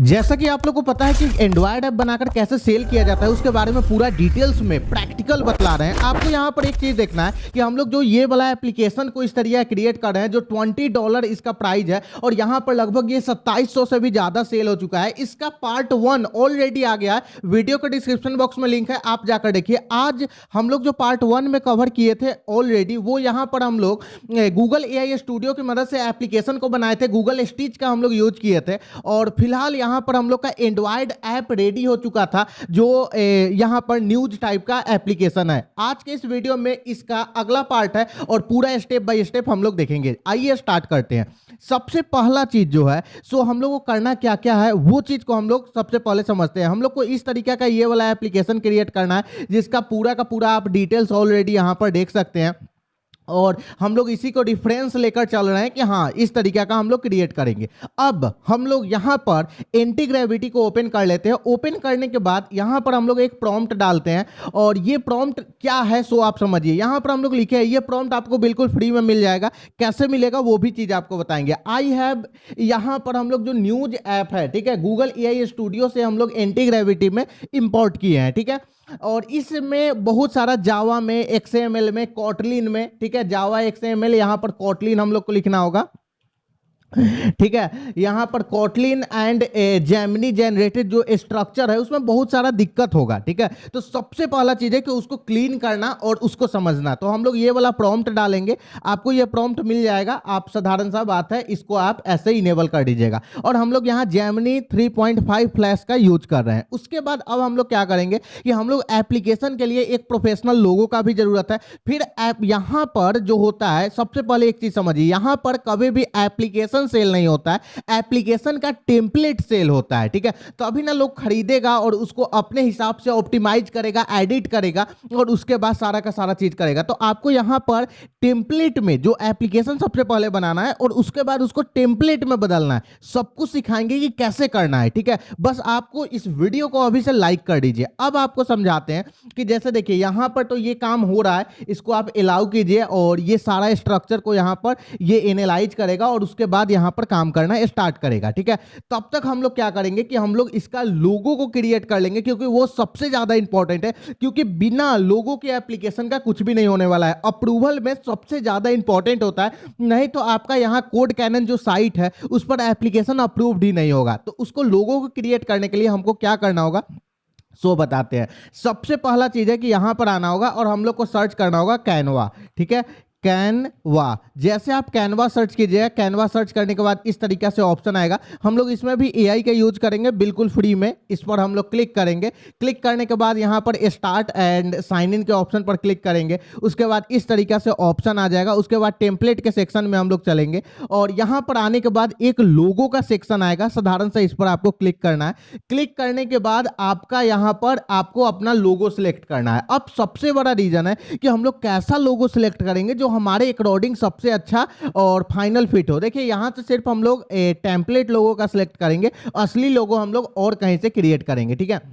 जैसा कि आप लोग को पता है कि एंड्रॉयड ऐप बनाकर कैसे सेल किया जाता है उसके बारे में पूरा डिटेल्स में प्रैक्टिकल बतला रहे हैं। आपको यहाँ पर एक चीज देखना है कि हम लोग जो ये वाला एप्लीकेशन को इस तरीके क्रिएट कर रहे हैं जो $20 इसका प्राइस है और यहाँ पर लगभग ये 2700 से भी ज्यादा सेल हो चुका है। इसका पार्ट 1 ऑलरेडी आ गया है, वीडियो के डिस्क्रिप्शन बॉक्स में लिंक है, आप जाकर देखिए। आज हम लोग जो पार्ट 1 में कवर किए थे ऑलरेडी वो यहाँ पर हम लोग गूगल एआई स्टूडियो की मदद से एप्लीकेशन को बनाए थे, गूगल स्टिच का हम लोग यूज किए थे और फिलहाल यहाँ पर हम लोग का एंड्रॉयड ऐप रेडी हो चुका था जो यहाँ पर न्यूज टाइप का एप्लीकेशन है। आज के इस वीडियो में इसका अगला पार्ट है और पूरा स्टेप बाय स्टेप हम लोग देखेंगे। आइए स्टार्ट करते हैं। सबसे पहला चीज जो है सो हम लोग को करना क्या क्या है वो चीज को हम लोग सबसे पहले समझते हैं। हम लोग को इस तरीके का ये वाला एप्लीकेशन क्रिएट करना है जिसका पूरा का पूरा आप डिटेल्स ऑलरेडी यहाँ पर देख सकते हैं और हम लोग इसी को डिफरेंस लेकर चल रहे हैं कि हाँ इस तरीके का हम लोग क्रिएट करेंगे। अब हम लोग यहाँ पर एंटी ग्रेविटी को ओपन कर लेते हैं। ओपन करने के बाद यहाँ पर हम लोग एक प्रॉम्प्ट डालते हैं और ये प्रॉम्प्ट क्या है सो आप समझिए। यहाँ पर हम लोग लिखे हैं, ये प्रॉम्प्ट आपको बिल्कुल फ्री में मिल जाएगा, कैसे मिलेगा वो भी चीज आपको बताएंगे। आई हैव यहाँ पर हम लोग जो न्यूज ऐप है, ठीक है, गूगल एआई स्टूडियो से हम लोग एंटी ग्रेविटी में इंपोर्ट किए हैं, ठीक है। और इसमें बहुत सारा जावा में, एक्सएमएल में, कॉटलिन में, ठीक है, जावा एक्सएमएल, यहाँ पर कॉटलिन हम लोग को लिखना होगा, ठीक है। यहां पर कॉटलिन एंड जेमिनी जनरेटेड जो स्ट्रक्चर है उसमें बहुत सारा दिक्कत होगा, ठीक है। तो सबसे पहला चीज है कि उसको क्लीन करना और उसको समझना। तो हम लोग ये वाला प्रॉम्प्ट डालेंगे, आपको ये प्रॉम्प्ट मिल जाएगा। आप साधारण सा बात है, इसको आप ऐसे इनेबल कर दीजिएगा। और हम लोग यहाँ जेमिनी 3.5 फ्लैश का यूज कर रहे हैं। उसके बाद अब हम लोग क्या करेंगे कि हम लोग एप्लीकेशन के लिए एक प्रोफेशनल लोगो का भी जरूरत है। फिर ऐप यहाँ पर जो होता है, सबसे पहले एक चीज समझिए, यहाँ पर कभी भी एप्लीकेशन सेल नहीं होता है, एप्लीकेशन का टेम्पलेट सेल होता है, ठीक है। तो अभी ना लोग खरीदेगा और उसको अपने हिसाब से ऑप्टिमाइज करेगा, एडिट करेगा और उसके बाद सारा का सारा चीज करेगा। तो आपको यहां पर टेम्पलेट में जो एप्लीकेशन सबसे पहले बनाना है और उसके बाद उसको टेम्पलेट में बदलना है। सब कुछ सिखाएंगे कि कैसे करना है, ठीक है। बस आपको इस वीडियो को अभी से लाइक कर दीजिए। अब आपको समझाते हैं कि जैसे देखिए यहां पर तो ये काम हो रहा है, इसको आप अलाउ कीजिए और ये सारा स्ट्रक्चर को यहां पर ये एनालाइज करेगा और उसके बाद यहां पर काम करना स्टार्ट करेगा, ठीक है। तब तक हम लोग क्या करेंगे कि हम लोग इसका लोगो को क्रिएट कर लेंगे क्योंकि वो सबसे ज्यादा इंपॉर्टेंट है, क्योंकि बिना लोगो के एप्लीकेशन का कुछ भी नहीं होने वाला है। अप्रूवल में सबसे ज्यादा इंपॉर्टेंट होता है, नहीं तो आपका यहां कोड कैनन जो साइट है उस पर एप्लीकेशन अप्रूव्ड ही नहीं होगा। तो उसको लोगो को क्रिएट करने के लिए हमको क्या करना होगा सो बताते हैं। सबसे पहला चीज है कि यहां पर आना होगा और हम लोग को सर्च करना होगा कैनवा, ठीक है, कैनवा। जैसे आप कैनवा सर्च कीजिएगा, कैनवा सर्च करने के बाद इस तरीके से ऑप्शन आएगा। हम लोग इसमें भी एआई का यूज करेंगे बिल्कुल फ्री में। इस पर हम लोग क्लिक करेंगे। क्लिक करने के बाद यहाँ पर स्टार्ट एंड साइन इन के ऑप्शन पर क्लिक करेंगे। उसके बाद इस तरीके से ऑप्शन आ जाएगा। उसके बाद टेम्पलेट के सेक्शन में हम लोग चलेंगे और यहाँ पर आने के बाद एक लोगो का सेक्शन आएगा, साधारण से इस पर आपको क्लिक करना है। क्लिक करने के बाद आपका यहाँ पर आपको अपना लोगो सिलेक्ट करना है। अब सबसे बड़ा रीजन है कि हम लोग कैसा लोगो सिलेक्ट करेंगे जो हमारे अकॉर्डिंग सबसे अच्छा और फाइनल फिट हो। देखिए यहां से सिर्फ हम लोग टेम्पलेट लोगो का सिलेक्ट करेंगे, असली लोगो हम लोग और कहीं से क्रिएट करेंगे, ठीक है।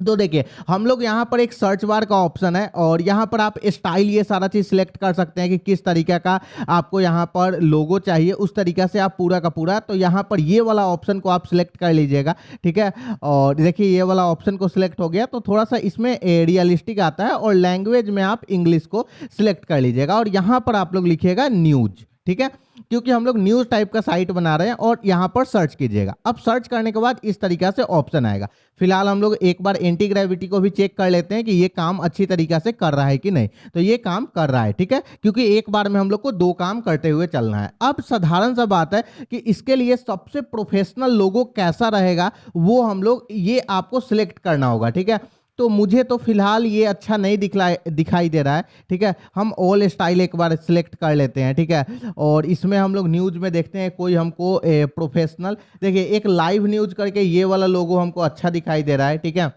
तो देखिए हम लोग यहाँ पर एक सर्च बार का ऑप्शन है और यहाँ पर आप स्टाइल ये सारा चीज सिलेक्ट कर सकते हैं कि किस तरीके का आपको यहाँ पर लोगो चाहिए, उस तरीके से आप पूरा का पूरा। तो यहाँ पर ये वाला ऑप्शन को आप सिलेक्ट कर लीजिएगा, ठीक है। और देखिए ये वाला ऑप्शन को सिलेक्ट हो गया तो थोड़ा सा इसमें रियलिस्टिक आता है और लैंग्वेज में आप इंग्लिश को सिलेक्ट कर लीजिएगा और यहाँ पर आप लोग लिखिएगा न्यूज, ठीक है, क्योंकि हम लोग न्यूज टाइप का साइट बना रहे हैं। और यहां पर सर्च कीजिएगा। अब सर्च करने के बाद इस तरीके से ऑप्शन आएगा। फिलहाल हम लोग एक बार एंटी ग्रेविटी को भी चेक कर लेते हैं कि ये काम अच्छी तरीके से कर रहा है कि नहीं। तो ये काम कर रहा है, ठीक है, क्योंकि एक बार में हम लोग को 2 काम करते हुए चलना है। अब साधारण सा बात है कि इसके लिए सबसे प्रोफेशनल लोगो कैसा रहेगा वो हम लोग ये आपको सिलेक्ट करना होगा, ठीक है। तो मुझे तो फिलहाल ये अच्छा नहीं दिखाई दे रहा है, ठीक है। हम ऑल स्टाइल एक बार सिलेक्ट कर लेते हैं, ठीक है। और इसमें हम लोग न्यूज में देखते हैं कोई हमको प्रोफेशनल, देखिए एक लाइव न्यूज करके ये वाला लोगो हमको अच्छा दिखाई दे रहा है, ठीक है।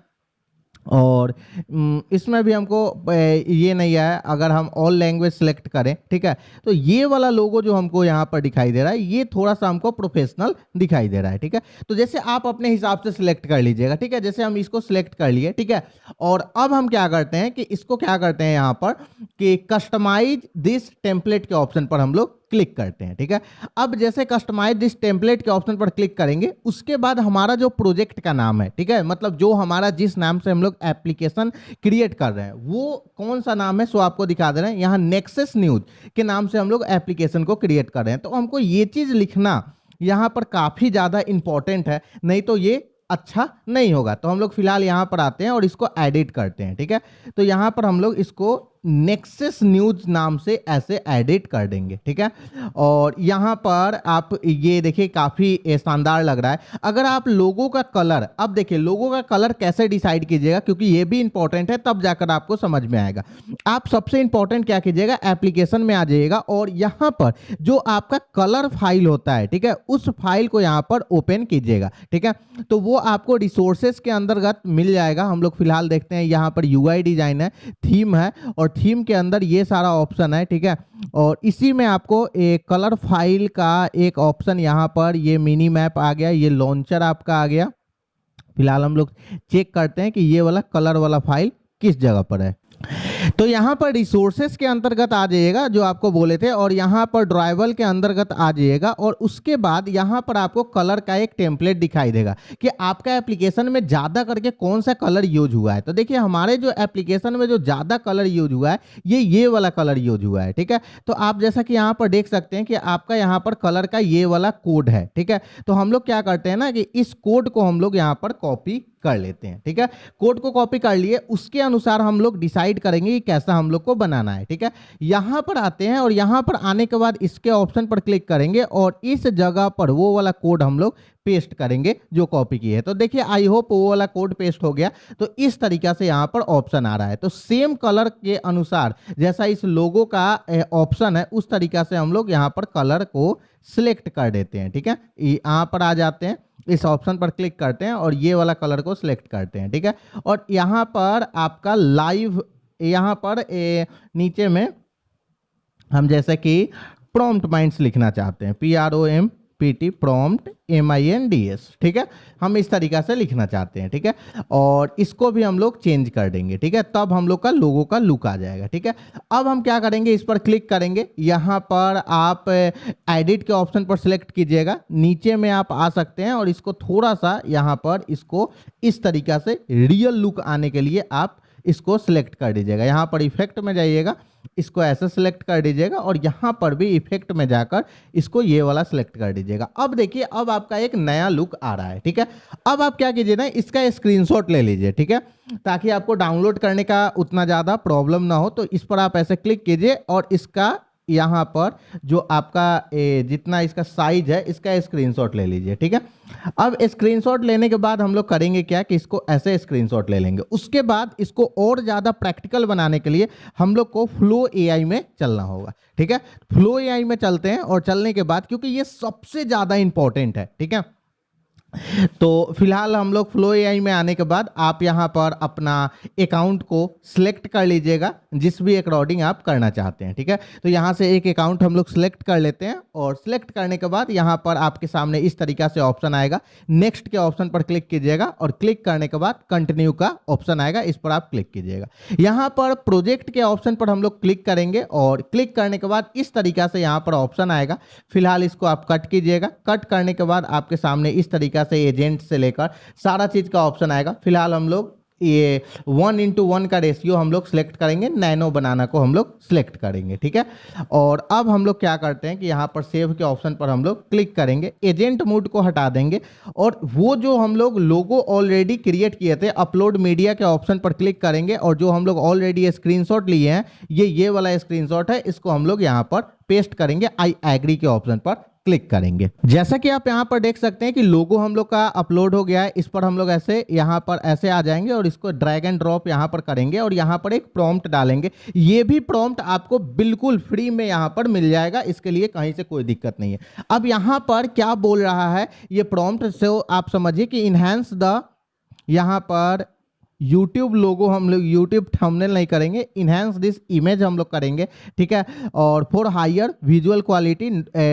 और इसमें भी हमको ये नहीं है, अगर हम ऑल लैंग्वेज सेलेक्ट करें, ठीक है, तो ये वाला लोगो जो हमको यहाँ पर दिखाई दे रहा है ये थोड़ा सा हमको प्रोफेशनल दिखाई दे रहा है, ठीक है। तो जैसे आप अपने हिसाब से सिलेक्ट कर लीजिएगा, ठीक है। जैसे हम इसको सिलेक्ट कर लिए, ठीक है। और अब हम क्या करते हैं कि इसको क्या करते हैं यहाँ पर कि कस्टमाइज दिस टेम्पलेट के ऑप्शन पर हम लोग क्लिक करते हैं। ठीक है, अब जैसे कस्टमाइज दिस टेम्पलेट के ऑप्शन पर क्लिक करेंगे, उसके बाद हमारा जो प्रोजेक्ट का नाम है, ठीक है, मतलब जो हमारा जिस नाम से हम लोग एप्लीकेशन क्रिएट कर रहे हैं वो कौन सा नाम है, सो आपको दिखा दे रहे हैं यहाँ नेक्सस न्यूज के नाम से हम लोग एप्लीकेशन को क्रिएट कर रहे हैं। तो हमको ये चीज लिखना यहाँ पर काफी ज्यादा इंपॉर्टेंट है, नहीं तो ये अच्छा नहीं होगा। तो हम लोग फिलहाल यहाँ पर आते हैं और इसको एडिट करते हैं। ठीक है, तो यहाँ पर हम लोग इसको नेक्सस न्यूज नाम से ऐसे एडिट कर देंगे। ठीक है, और यहाँ पर आप ये देखिए काफी शानदार लग रहा है। अगर आप लोगों का कलर, अब देखिए लोगों का कलर कैसे डिसाइड कीजिएगा, क्योंकि ये भी इंपॉर्टेंट है, तब जाकर आपको समझ में आएगा। आप सबसे इंपॉर्टेंट क्या कीजिएगा, एप्लीकेशन में आ जाइएगा और यहाँ पर जो आपका कलर फाइल होता है, ठीक है, उस फाइल को यहाँ पर ओपन कीजिएगा। ठीक है, तो वो आपको रिसोर्सेस के अंतर्गत मिल जाएगा। हम लोग फिलहाल देखते हैं, यहाँ पर यूआई डिजाइन है, थीम है, और थीम के अंदर ये सारा ऑप्शन है। ठीक है, और इसी में आपको एक कलर फाइल का एक ऑप्शन यहाँ पर ये मिनी मैप आ गया, ये लॉन्चर आपका आ गया। फिलहाल हम लोग चेक करते हैं कि ये वाला कलर वाला फाइल किस जगह पर है। तो यहाँ पर रिसोर्सेस के अंतर्गत आ जाइएगा जो आपको बोले थे, और यहाँ पर ड्राइवल के अंतर्गत आ जाइएगा, और उसके बाद यहाँ पर आपको कलर का एक टेम्पलेट दिखाई देगा कि आपका एप्लीकेशन में ज़्यादा करके कौन सा कलर यूज हुआ है। तो देखिए हमारे जो एप्लीकेशन में जो ज़्यादा कलर यूज हुआ है ये वाला कलर यूज हुआ है। ठीक है, तो आप जैसा कि यहाँ पर देख सकते हैं कि आपका यहाँ पर कलर का ये वाला कोड है। ठीक है, तो हम लोग क्या करते हैं ना कि इस कोड को हम लोग यहाँ पर कॉपी कर लेते हैं। ठीक है, कोड को कॉपी कर लिए, उसके अनुसार हम लोग डिसाइड करेंगे कि कैसा हम लोग को बनाना है। ठीक है, यहां पर आते हैं और यहां पर आने के बाद इसके ऑप्शन पर क्लिक करेंगे और इस जगह पर वो वाला कोड हम लोग पेस्ट करेंगे जो कॉपी की है। तो देखिए आई होप वो वाला कोड पेस्ट हो गया। तो इस तरीका से यहां पर ऑप्शन आ रहा है। तो सेम कलर के अनुसार जैसा इस लोगो का ऑप्शन है, उस तरीका से हम लोग यहां पर कलर को सिलेक्ट कर देते हैं। ठीक है, यहां पर आ जाते हैं, इस ऑप्शन पर क्लिक करते हैं और ये वाला कलर को सिलेक्ट करते हैं। ठीक है, और यहाँ पर आपका लाइव, यहाँ पर नीचे में हम जैसे कि प्रॉम्प्ट माइंड्स लिखना चाहते हैं, PROMPT प्रॉम्प्ट MINDS। ठीक है, हम इस तरीका से लिखना चाहते हैं। ठीक है, और इसको भी हम लोग चेंज कर देंगे। ठीक है, तब हम लोग का लोगो का लुक आ जाएगा। ठीक है, अब हम क्या करेंगे, इस पर क्लिक करेंगे, यहाँ पर आप एडिट के ऑप्शन पर सिलेक्ट कीजिएगा, नीचे में आप आ सकते हैं और इसको थोड़ा सा यहाँ पर इसको इस तरीका से रियल लुक आने के लिए आप इसको सिलेक्ट कर दीजिएगा। यहाँ पर इफेक्ट में जाइएगा, इसको ऐसे सिलेक्ट कर दीजिएगा और यहाँ पर भी इफेक्ट में जाकर इसको ये वाला सिलेक्ट कर दीजिएगा। अब देखिए अब आपका एक नया लुक आ रहा है। ठीक है, अब आप क्या कीजिए ना, इसका स्क्रीनशॉट ले लीजिए। ठीक है, ताकि आपको डाउनलोड करने का उतना ज़्यादा प्रॉब्लम ना हो। तो इस पर आप ऐसे क्लिक कीजिए और इसका यहाँ पर जो आपका जितना इसका साइज है इसका स्क्रीनशॉट ले लीजिए। ठीक है, अब स्क्रीनशॉट लेने के बाद हम लोग करेंगे क्या कि इसको ऐसे स्क्रीनशॉट ले लेंगे। उसके बाद इसको और ज़्यादा प्रैक्टिकल बनाने के लिए हम लोग को फ्लो एआई में चलना होगा। ठीक है, फ्लो एआई में चलते हैं और चलने के बाद, क्योंकि ये सबसे ज़्यादा इंपॉर्टेंट है। ठीक है, तो फिलहाल हम लोग फ्लो एआई में आने के बाद आप यहाँ पर अपना अकाउंट को सिलेक्ट कर लीजिएगा जिस भी अकॉर्डिंग आप करना चाहते हैं। ठीक है, तो यहाँ से एक अकाउंट हम लोग सिलेक्ट कर लेते हैं और सिलेक्ट करने के बाद यहाँ पर आपके सामने इस तरीका से ऑप्शन आएगा, नेक्स्ट के ऑप्शन पर क्लिक कीजिएगा और क्लिक करने के बाद कंटिन्यू का ऑप्शन आएगा, इस पर आप क्लिक कीजिएगा। यहाँ पर प्रोजेक्ट के ऑप्शन पर हम लोग क्लिक करेंगे और क्लिक करने के बाद इस तरीका से यहाँ पर ऑप्शन आएगा। फिलहाल इसको आप कट कीजिएगा, कट करने के बाद आपके सामने इस तरीका से एजेंट से लेकर सारा चीज का ऑप्शन आएगा। फिलहाल हम लोग ये 1:1 का रेशियो हम लोग सिलेक्ट करेंगे, नैनो बनाना को हम लोग सिलेक्ट करेंगे। ठीक है, और अब हम लोग क्या करते हैं कि यहाँ पर सेव के ऑप्शन पर हम लोग क्लिक करेंगे, एजेंट मोड को हटा देंगे और वो जो हम लोग लोगो ऑलरेडी क्रिएट किए थे अपलोड मीडिया के ऑप्शन पर क्लिक करेंगे और जो हम लोग ऑलरेडी स्क्रीनशॉट लिए हैं ये वाला स्क्रीनशॉट है, इसको हम लोग यहाँ पर पेस्ट करेंगे, आई एग्री के ऑप्शन पर क्लिक करेंगे। जैसा कि आप यहाँ पर देख सकते हैं कि लोगो हम लोग का अपलोड हो गया है। इस पर हम लोग ऐसे यहाँ पर ऐसे आ जाएंगे और इसको ड्रैग एंड ड्रॉप यहाँ पर करेंगे और यहाँ पर एक प्रॉम्प्ट डालेंगे। ये भी प्रॉम्प्ट आपको बिल्कुल फ्री में यहाँ पर मिल जाएगा, इसके लिए कहीं से कोई दिक्कत नहीं है। अब यहाँ पर क्या बोल रहा है ये प्रॉम्प्ट से आप समझिए कि इनहैंस द, यहाँ पर YouTube लोगो हम लोग YouTube थंबनेल नहीं करेंगे, इनहैंस दिस इमेज हम लोग करेंगे। ठीक है, और फॉर हायर विजुअल क्वालिटी,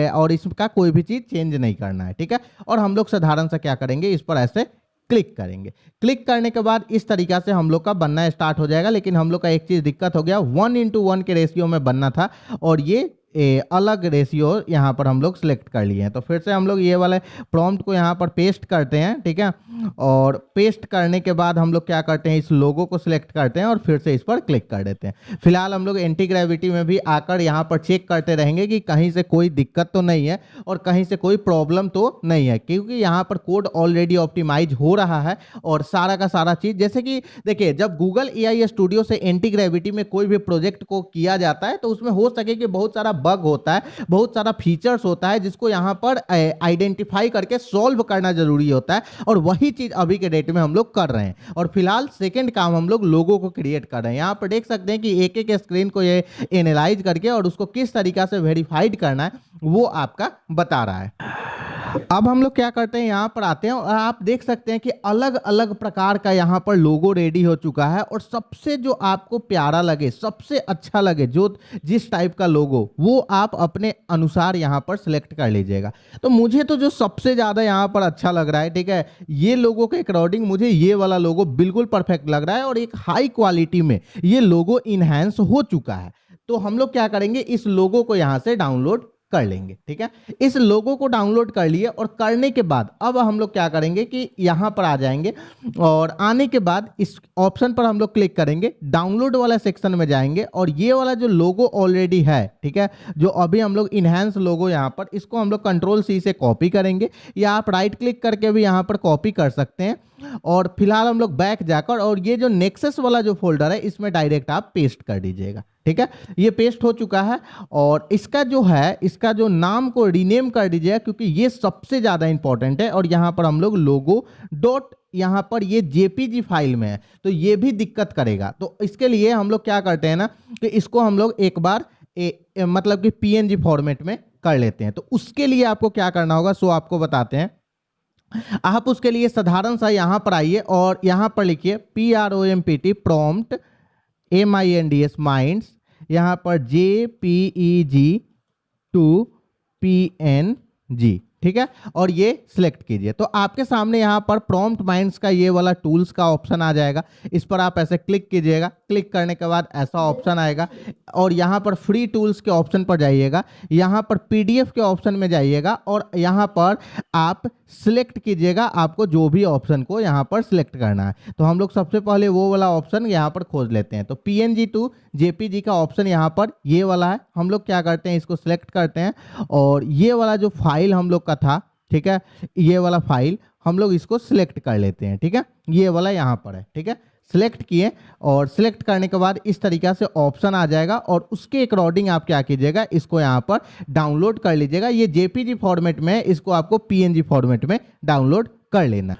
और इसका कोई भी चीज़ चेंज नहीं करना है। ठीक है, और हम लोग साधारण सा क्या करेंगे, इस पर ऐसे क्लिक करेंगे। क्लिक करने के बाद इस तरीका से हम लोग का बनना स्टार्ट हो जाएगा। लेकिन हम लोग का एक चीज़ दिक्कत हो गया, 1:1 के रेशियो में बनना था और ये अलग रेशियो यहाँ पर हम लोग सिलेक्ट कर लिए हैं। तो फिर से हम लोग ये वाले प्रॉम्प्ट को यहाँ पर पेस्ट करते हैं, ठीक है। और पेस्ट करने के बाद हम लोग क्या करते हैं, इस लोगो को सिलेक्ट करते हैं और फिर से इस पर क्लिक कर देते हैं। फिलहाल हम लोग एंटी ग्रेविटी में भी आकर यहाँ पर चेक करते रहेंगे कि कहीं से कोई दिक्कत तो नहीं है और कहीं से कोई प्रॉब्लम तो नहीं है, क्योंकि यहाँ पर कोड ऑलरेडी ऑप्टिमाइज हो रहा है और सारा का सारा चीज़, जैसे कि देखिए जब गूगल एआई स्टूडियो से एंटी ग्रेविटी में कोई भी प्रोजेक्ट को किया जाता है तो उसमें हो सके कि बहुत सारा बग होता है, बहुत सारा फीचर्स होता है जिसको यहाँ पर आइडेंटिफाई करके सॉल्व करना जरूरी होता है, और वही चीज अभी के डेट में हम लोग कर रहे हैं। और फिलहाल सेकंड काम हम लोग लोगो को क्रिएट कर रहे हैं। यहाँ पर देख सकते हैं कि एक एक स्क्रीन को ये एनालाइज करके और उसको किस तरीका से वेरीफाइड करना है वो आपका बता रहा है। अब हम लोग क्या करते हैं, यहाँ पर आते हैं और आप देख सकते हैं कि अलग अलग प्रकार का यहाँ पर लोगो रेडी हो चुका है, और सबसे जो आपको प्यारा लगे, सबसे अच्छा लगे, जो जिस टाइप का लोगो, वो आप अपने अनुसार यहाँ पर सिलेक्ट कर लीजिएगा। तो मुझे तो जो सबसे ज़्यादा यहाँ पर अच्छा लग रहा है, ठीक है, ये लोगो के अकॉर्डिंग मुझे ये वाला लोगो बिल्कुल परफेक्ट लग रहा है और एक हाई क्वालिटी में ये लोगो इनहैंस हो चुका है। तो हम लोग क्या करेंगे, इस लोगो को यहाँ से डाउनलोड कर लेंगे, ठीक है। इस लोगो को डाउनलोड कर लिए और करने के बाद अब हम लोग क्या करेंगे कि यहाँ पर आ जाएंगे और आने के बाद इस ऑप्शन पर हम लोग क्लिक करेंगे, डाउनलोड वाला सेक्शन में जाएंगे और ये वाला जो लोगो ऑलरेडी है, ठीक है, जो अभी हम लोग इनहैंस लोगो यहाँ पर, इसको हम लोग कंट्रोल सी से कॉपी करेंगे, या आप राइट क्लिक करके भी यहाँ पर कॉपी कर सकते हैं। और फिलहाल हम लोग बैक जाकर और ये जो नेक्सस वाला जो फोल्डर है इसमें डायरेक्ट आप पेस्ट कर दीजिएगा, ठीक है। ये पेस्ट हो चुका है और इसका जो है, इसका जो नाम को रीनेम कर दीजिएगा क्योंकि ये सबसे ज्यादा इंपॉर्टेंट है। और यहां पर हम लोग लोगो डॉट, यहां पर ये जेपीजी फाइल में है तो ये भी दिक्कत करेगा। तो इसके लिए हम लोग क्या करते हैं ना कि इसको हम लोग एक बार मतलब कि पीएनजी फॉर्मेट में कर लेते हैं। तो उसके लिए आपको क्या करना होगा सो आपको बताते हैं। आप उसके लिए साधारण सा यहां पर आइए और यहां पर लिखिए PROMPT प्रॉम्प्ट MINDS माइंड्स, यहाँ पर JPEG 2PNG, ठीक है, और ये सिलेक्ट कीजिए। तो आपके सामने यहाँ पर प्रॉम्प्ट माइंड्स का ये वाला टूल्स का ऑप्शन आ जाएगा, इस पर आप ऐसे क्लिक कीजिएगा। क्लिक करने के बाद ऐसा ऑप्शन आएगा और यहाँ पर फ्री टूल्स के ऑप्शन पर जाइएगा, यहाँ पर PDF के ऑप्शन में जाइएगा और यहाँ पर आप सिलेक्ट कीजिएगा आपको जो भी ऑप्शन को यहाँ पर सिलेक्ट करना है। तो हम लोग सबसे पहले वो वाला ऑप्शन यहाँ पर खोज लेते हैं। तो PNG टू JPG का ऑप्शन यहाँ पर ये वाला है। हम लोग क्या करते हैं, इसको सिलेक्ट करते हैं और ये वाला जो फाइल हम लोग का था, ठीक है, ये वाला फाइल हम लोग इसको सिलेक्ट कर लेते हैं, ठीक है, ये वाला यहाँ पर है, ठीक है। सिलेक्ट किए और सिलेक्ट करने के बाद इस तरीका से ऑप्शन आ जाएगा और उसके अकॉर्डिंग आप क्या कीजिएगा, इसको यहाँ पर डाउनलोड कर लीजिएगा। ये JPG फॉर्मेट में है, इसको आपको PNG फॉर्मेट में डाउनलोड कर लेना।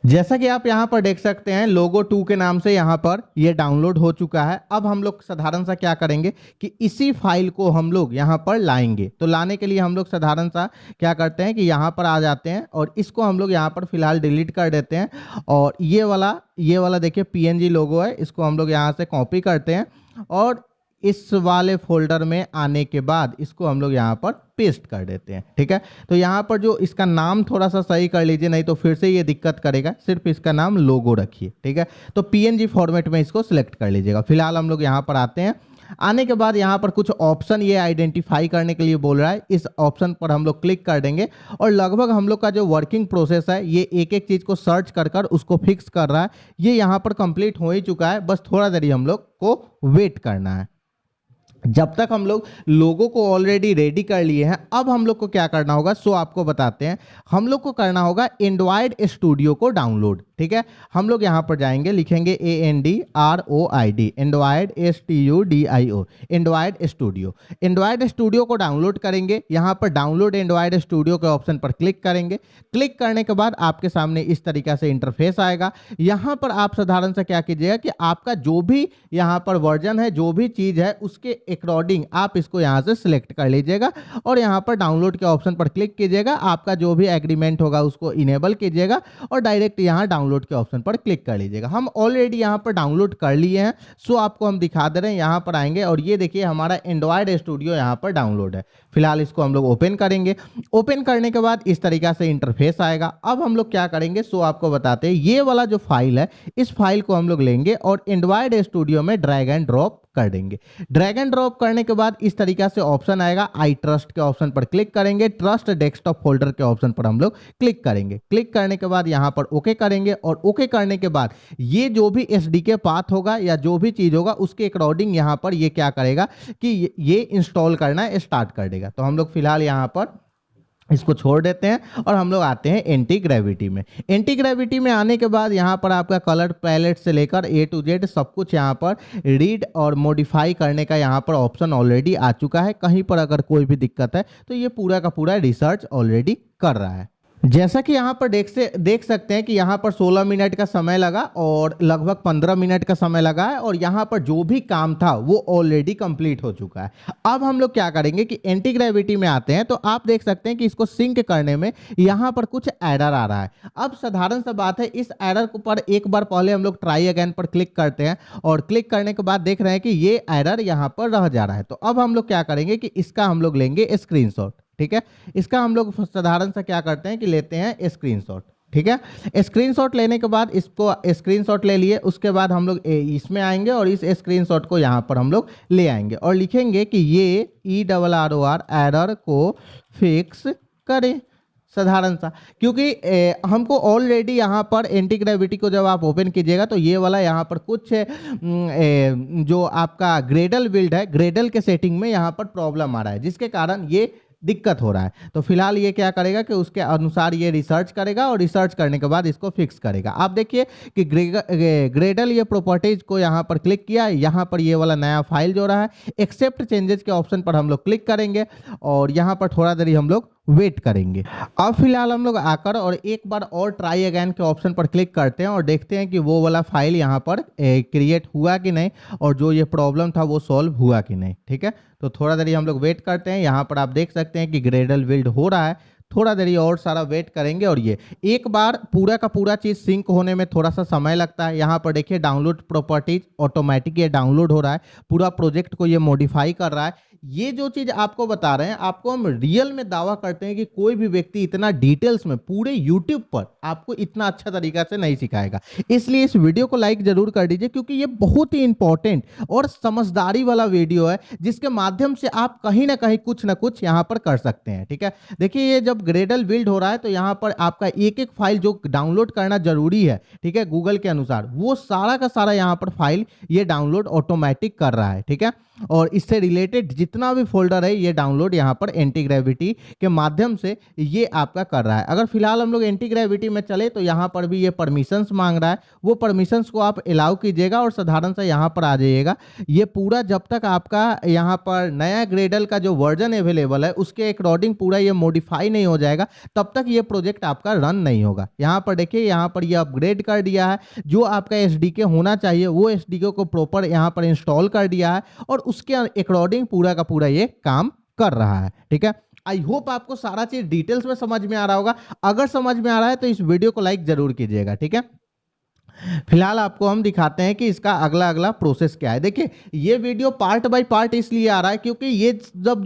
जैसा कि आप यहाँ पर देख सकते हैं लोगो 2 के नाम से यहाँ पर ये डाउनलोड हो चुका है। अब हम लोग साधारण सा क्या करेंगे कि इसी फाइल को हम लोग यहाँ पर लाएंगे। तो लाने के लिए हम लोग साधारण सा क्या करते हैं कि यहाँ पर आ जाते हैं और इसको हम लोग यहाँ पर फिलहाल डिलीट कर देते हैं। और ये वाला देखिए PNG लोगो है, इसको हम लोग यहाँ से कॉपी करते हैं और इस वाले फोल्डर में आने के बाद इसको हम लोग यहाँ पर पेस्ट कर देते हैं, ठीक है। तो यहाँ पर जो इसका नाम थोड़ा सा सही कर लीजिए, नहीं तो फिर से ये दिक्कत करेगा। सिर्फ इसका नाम लोगो रखिए, ठीक है। तो PNG फॉर्मेट में इसको सिलेक्ट कर लीजिएगा। फिलहाल हम लोग यहाँ पर आते हैं। आने के बाद यहाँ पर कुछ ऑप्शन ये आइडेंटिफाई करने के लिए बोल रहा है, इस ऑप्शन पर हम लोग क्लिक कर देंगे और लगभग हम लोग का जो वर्किंग प्रोसेस है ये एक एक चीज को सर्च कर कर उसको फिक्स कर रहा है। ये यहाँ पर कंप्लीट हो ही चुका है, बस थोड़ा देर हम लोग को वेट करना है। जब तक हम लोग लोगों को ऑलरेडी रेडी कर लिए हैं, अब हम लोग को क्या करना होगा सो आपको बताते हैं। हम लोग को करना होगा एंड्रॉयड स्टूडियो को डाउनलोड, ठीक है। हम लोग यहाँ पर जाएंगे, लिखेंगे ANDROID, Android STUDIO, Android studio. Android studio को डाउनलोड करेंगे। यहाँ पर डाउनलोड एंड्रॉयड स्टूडियो के ऑप्शन पर क्लिक करेंगे। क्लिक करने के बाद आपके सामने इस तरीका से इंटरफेस आएगा। यहाँ पर आप साधारण से क्या कीजिएगा कि आपका जो भी यहाँ पर वर्जन है, जो भी चीज़ है उसके अकॉर्डिंग आप इसको यहाँ से सिलेक्ट कर लीजिएगा और यहाँ पर डाउनलोड के ऑप्शन पर क्लिक कीजिएगा। आपका जो भी एग्रीमेंट होगा उसको इनेबल कीजिएगा और डायरेक्ट यहाँ डाउनलोड के ऑप्शन पर क्लिक कर लीजिएगा। हम ऑलरेडी यहाँ पर डाउनलोड कर लिए हैं, सो आपको हम दिखा दे रहे हैं। यहाँ पर आएंगे और ये देखिए हमारा एंड्रॉयड स्टूडियो यहाँ पर डाउनलोड है। फिलहाल इसको हम लोग ओपन करेंगे। ओपन करने के बाद इस तरीका से इंटरफेस आएगा। अब हम लोग क्या करेंगे सो आपको बताते हैं। ये वाला जो फाइल है, इस फाइल को हम लोग लेंगे और एंड्रॉयड स्टूडियो में ड्रैग एंड ड्रॉप कर देंगे। ड्रैग एंड ड्रॉप करने के बाद इस तरीका से ऑप्शन आएगा, आई ट्रस्ट के ऑप्शन पर क्लिक करेंगे, ट्रस्ट डेस्कटॉप फोल्डर के ऑप्शन पर हम लोग क्लिक करेंगे। क्लिक करने के बाद यहाँ पर ओके करेंगे और ओके करने के बाद ये जो भी एसडीके पाथ होगा या जो भी चीज होगा उसके अकॉर्डिंग यहाँ पर ये क्या करेगा कि ये इंस्टॉल करना स्टार्ट कर देगा। तो हम लोग फिलहाल यहाँ पर इसको छोड़ देते हैं और हम लोग आते हैं एंटी ग्रेविटी में। एंटी ग्रेविटी में आने के बाद यहाँ पर आपका कलर पैलेट से लेकर ए टू जेड सब कुछ यहाँ पर रीड और मॉडिफाई करने का यहाँ पर ऑप्शन ऑलरेडी आ चुका है। कहीं पर अगर कोई भी दिक्कत है तो ये पूरा का पूरा रिसर्च ऑलरेडी कर रहा है। जैसा कि यहाँ पर देख सकते हैं कि यहाँ पर 16 मिनट का समय लगा और लगभग 15 मिनट का समय लगा है और यहाँ पर जो भी काम था वो ऑलरेडी कंप्लीट हो चुका है। अब हम लोग क्या करेंगे कि एंटी ग्रेविटी में आते हैं तो आप देख सकते हैं कि इसको सिंक करने में यहाँ पर कुछ एरर आ रहा है। अब साधारण सा बात है, इस एरर पर एक बार पहले हम लोग ट्राई अगेन पर क्लिक करते हैं और क्लिक करने के बाद देख रहे हैं कि ये एरर यहाँ पर रह जा रहा है। तो अब हम लोग क्या करेंगे कि इसका हम लोग लेंगे स्क्रीनशॉट। ठीक है, इसका हम लोग साधारण सा क्या करते हैं कि लेते हैं स्क्रीनशॉट। ठीक है, स्क्रीनशॉट लेने के बाद इसको स्क्रीनशॉट ले लिए, उसके बाद हम लोग इसमें आएंगे और इस स्क्रीनशॉट को यहाँ पर हम लोग ले आएंगे और लिखेंगे कि ये ERROR एरर को फिक्स करें। साधारण सा, क्योंकि हमको ऑलरेडी यहाँ पर एंटी ग्रेविटी को जब आप ओपन कीजिएगा तो ये वाला यहाँ पर कुछ जो आपका ग्रेडल बिल्ड है, ग्रेडल के सेटिंग में यहाँ पर प्रॉब्लम आ रहा है जिसके कारण ये दिक्कत हो रहा है। तो फिलहाल ये क्या करेगा कि उसके अनुसार ये रिसर्च करेगा और रिसर्च करने के बाद इसको फिक्स करेगा। आप देखिए कि ग्रेडल ये प्रॉपर्टीज को यहाँ पर क्लिक किया, यहाँ पर ये वाला नया फाइल जो रहा है, एक्सेप्ट चेंजेस के ऑप्शन पर हम लोग क्लिक करेंगे और यहाँ पर थोड़ा देरी हम लोग वेट करेंगे। अब फिलहाल हम लोग आकर और एक बार और ट्राई अगेन के ऑप्शन पर क्लिक करते हैं और देखते हैं कि वो वाला फाइल यहाँ पर क्रिएट हुआ कि नहीं और जो ये प्रॉब्लम था वो सॉल्व हुआ कि नहीं। ठीक है, तो थोड़ा देरी हम लोग वेट करते हैं। यहाँ पर आप देख सकते हैं कि ग्रेडल बिल्ड हो रहा है, थोड़ा देरी और सारा वेट करेंगे और ये एक बार पूरा का पूरा चीज सिंक होने में थोड़ा सा समय लगता है। यहाँ पर देखिए डाउनलोड प्रॉपर्टीज ऑटोमेटिक ये डाउनलोड हो रहा है, पूरा प्रोजेक्ट को ये मॉडिफाई कर रहा है। ये जो चीज आपको बता रहे हैं, आपको हम रियल में दावा करते हैं कि कोई भी व्यक्ति इतना डिटेल्स में पूरे यूट्यूब पर आपको इतना अच्छा तरीका से नहीं सिखाएगा। इसलिए इस वीडियो को लाइक जरूर कर दीजिए क्योंकि ये बहुत ही इंपॉर्टेंट और समझदारी वाला वीडियो है जिसके माध्यम से आप कहीं ना कहीं कुछ ना कुछ यहाँ पर कर सकते हैं। ठीक है, देखिए ये जब ग्रेडल बिल्ड हो रहा है तो यहाँ पर आपका एक एक फाइल जो डाउनलोड करना जरूरी है, ठीक है, गूगल के अनुसार वो सारा का सारा यहाँ पर फाइल ये डाउनलोड ऑटोमेटिक कर रहा है। ठीक है, और इससे रिलेटेड जितना भी फोल्डर है ये डाउनलोड यहाँ पर एंटी ग्रेविटी के माध्यम से ये आपका कर रहा है। अगर फिलहाल हम लोग एंटी ग्रेविटी में चले तो यहाँ पर भी ये परमिशंस मांग रहा है, वो परमिशंस को आप अलाउ कीजिएगा और साधारण सा यहाँ पर आ जाइएगा। ये पूरा जब तक आपका यहाँ पर नया ग्रेडल का जो वर्जन अवेलेबल है उसके अकॉर्डिंग पूरा ये मॉडिफाई नहीं हो जाएगा तब तक ये प्रोजेक्ट आपका रन नहीं होगा। यहाँ पर देखिए, यहाँ पर ये अपग्रेड कर दिया है, जो आपका एसडीके होना चाहिए वो एसडीके को प्रॉपर यहाँ पर इंस्टॉल कर दिया है और उसके अकॉर्डिंग पूरा का पूरा ये काम कर रहा है। ठीक है, आई होप आपको सारा चीज डिटेल्स में समझ में आ रहा होगा। अगर समझ में आ रहा है तो इस वीडियो को लाइक जरूर कीजिएगा। ठीक है, फिलहाल आपको हम दिखाते हैं कि इसका अगला अगला प्रोसेस क्या है। देखिए ये वीडियो पार्ट बाय पार्ट इसलिए आ रहा है क्योंकि ये जब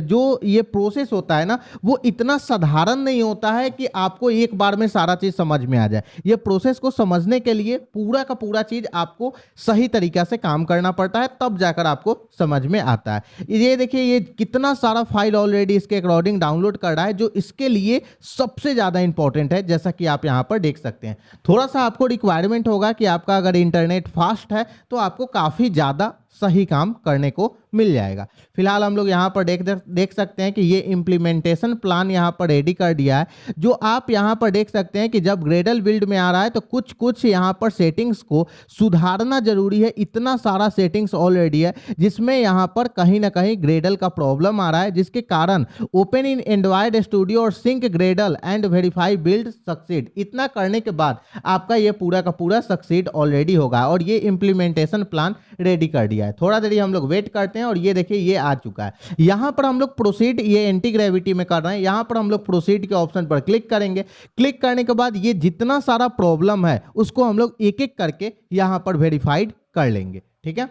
जो ये प्रोसेस होता है ना वो इतना साधारण नहीं होता है कि आपको एक बार में सारा चीज समझ में आ जाए। ये प्रोसेस को समझने के लिए पूरा का पूरा चीज आपको सही तरीका से काम करना पड़ता है, तब जाकर आपको समझ में आता है। ये देखिए ये कितना सारा फाइल ऑलरेडी इसके अकॉर्डिंग डाउनलोड कर रहा है जो इसके लिए सबसे ज्यादा इंपॉर्टेंट है, जैसा कि आप यहां पर देख सकते हैं। थोड़ा सा आपको रिक्वायरमेंट होगा कि आपका अगर इंटरनेट फास्ट है तो आपको काफी ज्यादा सही काम करने को मिल जाएगा। फिलहाल हम लोग यहाँ पर देख सकते हैं कि ये इम्प्लीमेंटेशन प्लान यहाँ पर रेडी कर दिया है। जो आप यहाँ पर देख सकते हैं कि जब ग्रेडल बिल्ड में आ रहा है तो कुछ कुछ यहाँ पर सेटिंग्स को सुधारना जरूरी है। इतना सारा सेटिंग्स ऑलरेडी है जिसमें यहाँ पर कहीं ना कहीं ग्रेडल का प्रॉब्लम आ रहा है, जिसके कारण ओपन इन एंड्रॉयड स्टूडियो और sync Gradle and verify build succeed, इतना करने के बाद आपका ये पूरा का पूरा सक्सीड ऑलरेडी होगा और ये इम्प्लीमेंटेशन प्लान रेडी कर दिया है। थोड़ा देरी हम लोग वेट करते हैं और ये देखिए ये आ चुका है। यहां पर हम लोग प्रोसीड ये एंटी ग्रेविटी में कर रहे हैं, यहां पर हम लोग प्रोसीड के ऑप्शन पर क्लिक करेंगे। क्लिक करने के बाद ये जितना सारा प्रॉब्लम है उसको हम लोग एक एक करके यहां पर वेरीफाइड कर लेंगे। ठीक है,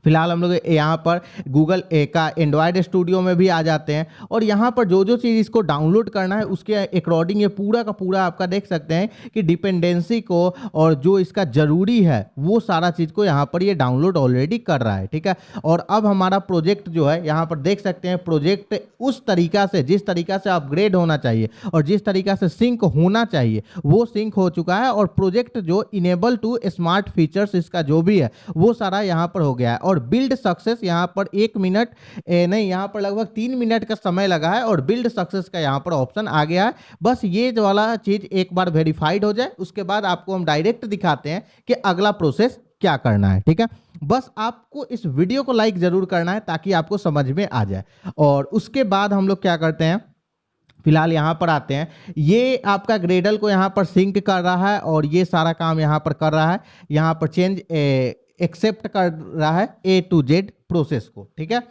फिलहाल हम लोग यहाँ पर गूगल का एंड्रॉयड स्टूडियो में भी आ जाते हैं और यहाँ पर जो जो चीज़ इसको डाउनलोड करना है उसके अकॉर्डिंग ये पूरा का पूरा आपका देख सकते हैं कि डिपेंडेंसी को और जो इसका ज़रूरी है वो सारा चीज़ को यहाँ पर ये डाउनलोड ऑलरेडी कर रहा है, ठीक है। और अब हमारा प्रोजेक्ट जो है यहाँ पर देख सकते हैं, प्रोजेक्ट उस तरीका से जिस तरीका से अपग्रेड होना चाहिए और जिस तरीका से सिंक होना चाहिए वो सिंक हो चुका है और प्रोजेक्ट जो इनेबल टू स्मार्ट फीचर्स इसका जो भी है वो सारा यहाँ पर हो गया है। और बिल्ड सक्सेस यहाँ पर 1 मिनट नहीं, यहाँ पर लगभग 3 मिनट का समय लगा है और बिल्ड सक्सेस का यहाँ पर ऑप्शन आ गया है। बस ये वाला चीज एक बार वेरीफाइड हो जाए उसके बाद आपको हम डायरेक्ट दिखाते हैं कि अगला प्रोसेस क्या करना है, ठीक है। बस आपको इस वीडियो को लाइक जरूर करना है ताकि आपको समझ में आ जाए। और उसके बाद हम लोग क्या करते हैं, फिलहाल यहाँ पर आते हैं, ये आपका ग्रेडल को यहाँ पर सिंक कर रहा है और ये सारा काम यहाँ पर कर रहा है, यहाँ पर चेंज एक्सेप्ट कर रहा है A to Z प्रोसेस को, ठीक है।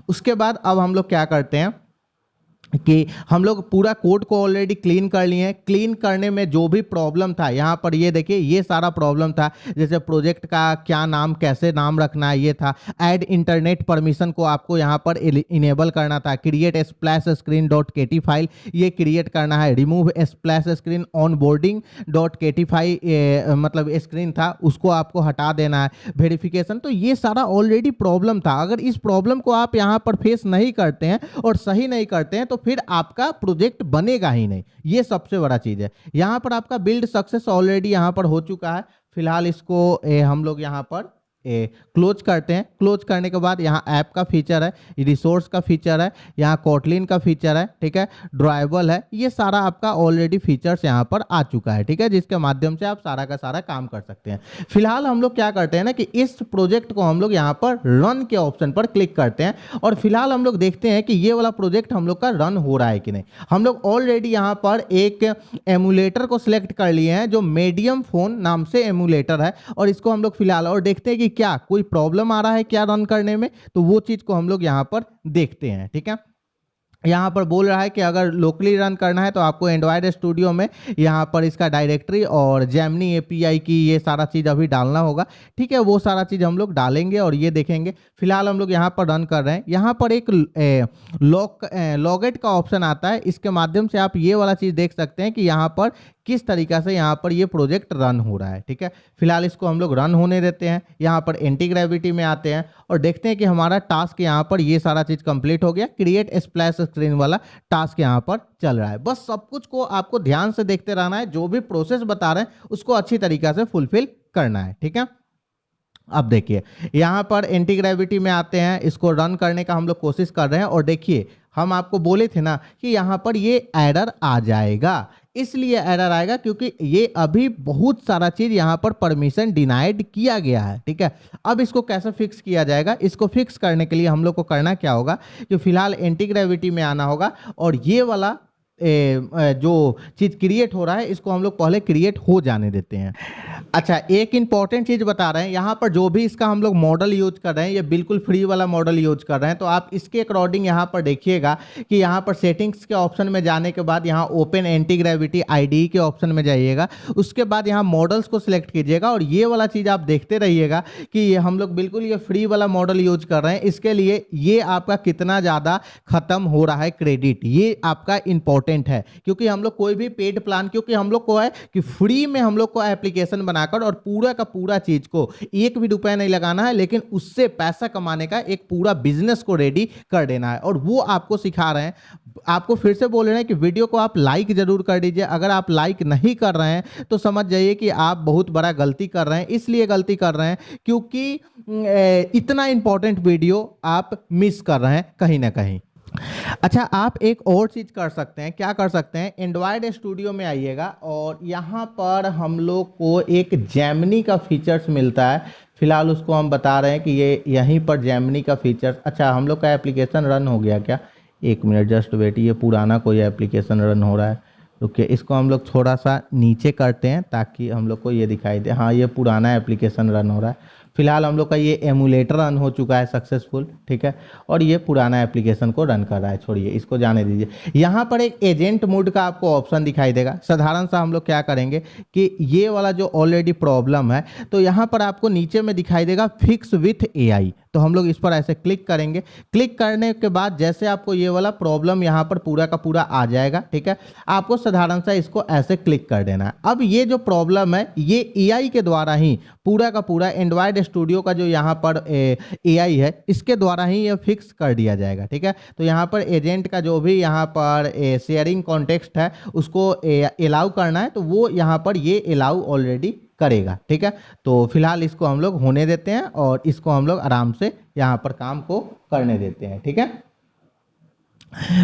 उसके बाद अब हम लोग क्या करते हैं कि हम लोग पूरा कोड को ऑलरेडी क्लीन कर लिए हैं। क्लीन करने में जो भी प्रॉब्लम था यहाँ पर ये देखिए ये सारा प्रॉब्लम था, जैसे प्रोजेक्ट का क्या नाम कैसे नाम रखना है ये था, ऐड इंटरनेट परमिशन को आपको यहाँ पर इनेबल करना था, create splash screen dot KT file ये क्रिएट करना है, remove splash screen onboarding dot KT file मतलब स्क्रीन था उसको आपको हटा देना है, वेरिफिकेशन। तो ये सारा ऑलरेडी प्रॉब्लम था। अगर इस प्रॉब्लम को आप यहाँ पर फेस नहीं करते हैं और सही नहीं करते हैं तो फिर आपका प्रोजेक्ट बनेगा ही नहीं, ये सबसे बड़ा चीज है। यहां पर आपका बिल्ड सक्सेस ऑलरेडी यहां पर हो चुका है। फिलहाल इसको हम लोग यहां पर क्लोज करते हैं। क्लोज करने के बाद यहाँ ऐप का फीचर है, रिसोर्स का फीचर है, यहाँ कोटलिन का फीचर है, ठीक है, ड्राइवल है, ये सारा आपका ऑलरेडी फीचर्स यहाँ पर आ चुका है, ठीक है, जिसके माध्यम से आप सारा का सारा काम कर सकते हैं। फिलहाल हम लोग क्या करते हैं ना कि इस प्रोजेक्ट को हम लोग यहाँ पर रन के ऑप्शन पर क्लिक करते हैं और फिलहाल हम लोग देखते हैं कि ये वाला प्रोजेक्ट हम लोग का रन हो रहा है कि नहीं। हम लोग ऑलरेडी यहाँ पर एक एमुलेटर को सिलेक्ट कर लिए हैं जो मीडियम फोन नाम से एमुलेटर है और इसको हम लोग फिलहाल और देखते हैं कि क्या कोई प्रॉब्लम आ रहा है क्या रन करने में, तो वो चीज को हम लोग यहां पर देखते हैं, ठीक है। यहाँ पर बोल रहा है कि अगर लोकली रन करना है तो आपको एंड्रॉयड स्टूडियो में यहाँ पर इसका डायरेक्टरी और जेमिनी एपीआई की ये सारा चीज़ अभी डालना होगा, ठीक है, वो सारा चीज़ हम लोग डालेंगे और ये देखेंगे। फिलहाल हम लोग यहाँ पर रन कर रहे हैं। यहाँ पर एक लॉगेट का ऑप्शन आता है, इसके माध्यम से आप ये वाला चीज़ देख सकते हैं कि यहाँ पर किस तरीका से यहाँ पर ये प्रोजेक्ट रन हो रहा है, ठीक है। फिलहाल इसको हम लोग रन होने देते हैं। यहाँ पर एंटी ग्रेविटी में आते हैं और देखते हैं कि हमारा टास्क यहाँ पर ये सारा चीज़ कंप्लीट हो गया। क्रिएट स्प्लैश स्क्रीन वाला टास्क यहाँ पर चल रहा है। बस सब कुछ को आपको ध्यान से देखते रहना है, जो भी प्रोसेस बता रहे हैं उसको अच्छी तरीका से फुलफिल करना है, ठीक है। अब देखिए यहाँ पर एंटी ग्रेविटी में आते हैं, इसको रन करने का हम लोग कोशिश कर रहे हैं और देखिए हम आपको बोले थे ना कि यहाँ पर ये एरर आ जाएगा, इसलिए एरर आएगा क्योंकि ये अभी बहुत सारा चीज यहाँ पर परमिशन डिनाइड किया गया है, ठीक है। अब इसको कैसे फिक्स किया जाएगा, इसको फिक्स करने के लिए हम लोग को करना क्या होगा, जो फिलहाल एंटी ग्रेविटी में आना होगा और ये वाला जो चीज क्रिएट हो रहा है इसको हम लोग पहले क्रिएट हो जाने देते हैं। अच्छा, एक इंपॉर्टेंट चीज बता रहे हैं, यहाँ पर जो भी इसका हम लोग मॉडल यूज कर रहे हैं ये बिल्कुल फ्री वाला मॉडल यूज कर रहे हैं, तो आप इसके अकॉर्डिंग यहाँ पर देखिएगा कि यहाँ पर सेटिंग्स के ऑप्शन में जाने के बाद यहाँ ओपन एंटी ग्रेविटी आईडी के ऑप्शन में जाइएगा, उसके बाद यहाँ मॉडल्स को सिलेक्ट कीजिएगा और ये वाला चीज आप देखते रहिएगा कि ये हम लोग बिल्कुल ये फ्री वाला मॉडल यूज कर रहे हैं। इसके लिए ये आपका कितना ज्यादा खत्म हो रहा है क्रेडिट, ये आपका इंपॉर्टेंट है, क्योंकि हम लोग कोई भी पेड प्लान, क्योंकि हम लोग को है कि फ्री में हम लोग को एप्लीकेशन बनाकर और पूरा का पूरा चीज को एक भी रुपया नहीं लगाना है, लेकिन उससे पैसा कमाने का एक पूरा बिजनेस को रेडी कर देना है और वो आपको सिखा रहे हैं। आपको फिर से बोल रहे हैं कि वीडियो को आप लाइक जरूर कर दीजिए। अगर आप लाइक नहीं कर रहे हैं तो समझ जाइए कि आप बहुत बड़ा गलती कर रहे हैं। इसलिए गलती कर रहे हैं क्योंकि इतना इंपॉर्टेंट वीडियो आप मिस कर रहे हैं कहीं ना कहीं। अच्छा, आप एक और चीज कर सकते हैं, क्या कर सकते हैं, एंड्रॉयड स्टूडियो में आइएगा और यहाँ पर हम लोग को एक जेमिनी का फीचर्स मिलता है। फिलहाल उसको हम बता रहे हैं कि ये यहीं पर जेमिनी का फीचर्स, अच्छा हम लोग का एप्लीकेशन रन हो गया क्या, एक मिनट जस्ट वेट, ये पुराना कोई एप्लीकेशन रन हो रहा है, रुकिए इसको हम लोग थोड़ा सा नीचे करते हैं ताकि हम लोग को ये दिखाई दे। हाँ, ये पुराना एप्लीकेशन रन हो रहा है। फिलहाल हम लोग का ये एमुलेटर रन हो चुका है सक्सेसफुल, ठीक है। और ये पुराना एप्लीकेशन को रन कर रहा है, छोड़िए इसको जाने दीजिए। यहाँ पर एक एजेंट मोड का आपको ऑप्शन दिखाई देगा। साधारण सा हम लोग क्या करेंगे कि ये वाला जो ऑलरेडी प्रॉब्लम है, तो यहाँ पर आपको नीचे में दिखाई देगा फिक्स विथ एआई, तो हम लोग इस पर ऐसे क्लिक करेंगे। क्लिक करने के बाद जैसे आपको ये वाला प्रॉब्लम यहाँ पर पूरा का पूरा आ जाएगा, ठीक है। आपको साधारण सा इसको ऐसे क्लिक कर देना है। अब ये जो प्रॉब्लम है ये एआई के द्वारा ही पूरा का पूरा एंड्रॉयड स्टूडियो का जो यहाँ पर एआई है इसके द्वारा ही ये फिक्स कर दिया जाएगा, ठीक है। तो यहाँ पर एजेंट का जो भी यहाँ पर शेयरिंग कॉन्टेक्स्ट है उसको अलाउ करना है, तो वो यहाँ पर ये अलाउ ऑलरेडी करेगा, ठीक है। तो फिलहाल इसको हम लोग होने देते हैं और इसको हम लोग आराम से यहाँ पर काम को करने देते हैं, ठीक है।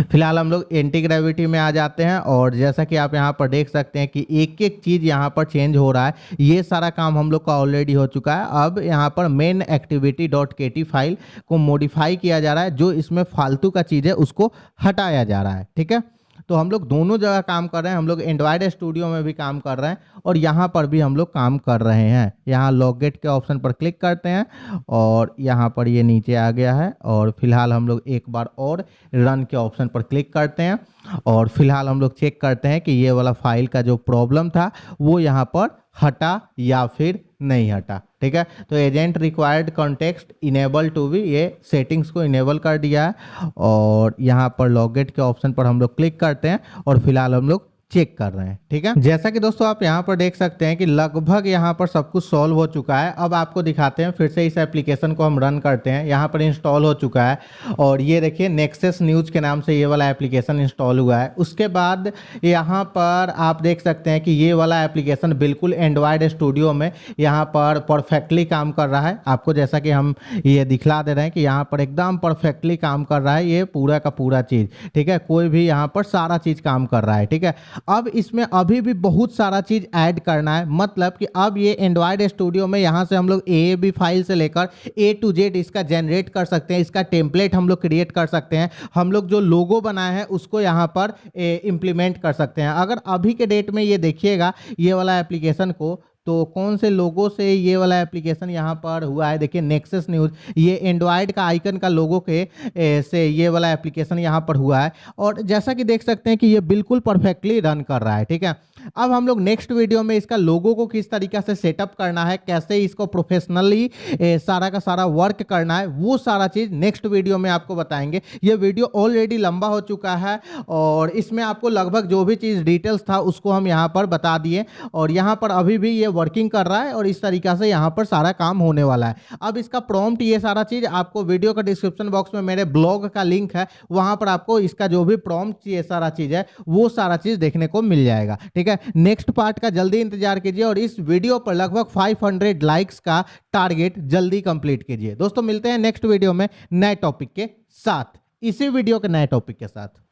फिलहाल हम लोग एंटी ग्रेविटी में आ जाते हैं और जैसा कि आप यहाँ पर देख सकते हैं कि एक एक चीज़ यहाँ पर चेंज हो रहा है। ये सारा काम हम लोग का ऑलरेडी हो चुका है। अब यहाँ पर main activity dot kt file को मॉडिफाई किया जा रहा है, जो इसमें फालतू का चीज़ है उसको हटाया जा रहा है, ठीक है। तो हम लोग दोनों जगह काम कर रहे हैं, हम लोग एंड्रॉयड स्टूडियो में भी काम कर रहे हैं और यहाँ पर भी हम लोग काम कर रहे हैं। यहाँ लॉगगेट के ऑप्शन पर क्लिक करते हैं और यहाँ पर ये नीचे आ गया है और फिलहाल हम लोग एक बार और रन के ऑप्शन पर क्लिक करते हैं और फिलहाल हम लोग चेक करते हैं कि ये वाला फाइल का जो प्रॉब्लम था वो यहाँ पर हटा या फिर नहीं हटा, ठीक है। तो agent required context enable to be, ये सेटिंग्स को इनेबल कर दिया है और यहाँ पर लॉगगेट के ऑप्शन पर हम लोग क्लिक करते हैं और फिलहाल हम लोग चेक कर रहे हैं, ठीक है। जैसा कि दोस्तों आप यहाँ पर देख सकते हैं कि लगभग यहाँ पर सब कुछ सॉल्व हो चुका है। अब आपको दिखाते हैं, फिर से इस एप्लीकेशन को हम रन करते हैं। यहाँ पर इंस्टॉल हो चुका है और ये देखिए नेक्सस न्यूज़ के नाम से ये वाला एप्लीकेशन इंस्टॉल हुआ है। उसके बाद यहाँ पर आप देख सकते हैं कि ये वाला एप्लीकेशन बिल्कुल एंड्रॉयड स्टूडियो में यहाँ पर परफेक्टली काम कर रहा है। आपको जैसा कि हम ये दिखला दे रहे हैं कि यहाँ पर एकदम परफेक्टली काम कर रहा है ये पूरा का पूरा चीज़, ठीक है। कोई भी यहाँ पर सारा चीज़ काम कर रहा है, ठीक है। अब इसमें अभी भी बहुत सारा चीज ऐड करना है, मतलब कि अब ये एंड्रॉयड स्टूडियो में यहाँ से हम लोग AAB फाइल से लेकर A to Z इसका जनरेट कर सकते हैं। इसका टेम्पलेट हम लोग क्रिएट कर सकते हैं। हम लोग जो लोगो बनाए हैं उसको यहाँ पर इम्प्लीमेंट कर सकते हैं। अगर अभी के डेट में ये देखिएगा ये वाला एप्लीकेशन को, तो कौन से लोगों से ये वाला एप्लीकेशन यहाँ पर हुआ है, देखिए नेक्सस न्यूज़, ये एंड्रॉयड का आइकन का लोगो के से ये वाला एप्लीकेशन यहाँ पर हुआ है और जैसा कि देख सकते हैं कि ये बिल्कुल परफेक्टली रन कर रहा है, ठीक है। अब हम लोग नेक्स्ट वीडियो में इसका लोगो को किस तरीके से सेटअप करना है, कैसे इसको प्रोफेशनली सारा का सारा वर्क करना है, वो सारा चीज़ नेक्स्ट वीडियो में आपको बताएंगे। ये वीडियो ऑलरेडी लंबा हो चुका है और इसमें आपको लगभग जो भी चीज़ डिटेल्स था उसको हम यहाँ पर बता दिए और यहाँ पर अभी भी ये वर्किंग कर रहा है और इस तरीके से यहाँ पर सारा काम होने वाला है। अब इसका प्रॉम्प्ट ये सारा चीज़ आपको वीडियो का डिस्क्रिप्शन बॉक्स में मेरे ब्लॉग का लिंक है, वहाँ पर आपको इसका जो भी प्रॉम्प्ट ये सारा चीज़ है वो सारा चीज़ देखने को मिल जाएगा, ठीक है। नेक्स्ट पार्ट का जल्दी इंतजार कीजिए और इस वीडियो पर लगभग 500 लाइक्स का टारगेट जल्दी कंप्लीट कीजिए। दोस्तों मिलते हैं नेक्स्ट वीडियो में नए टॉपिक के साथ, इसी वीडियो के नए टॉपिक के साथ।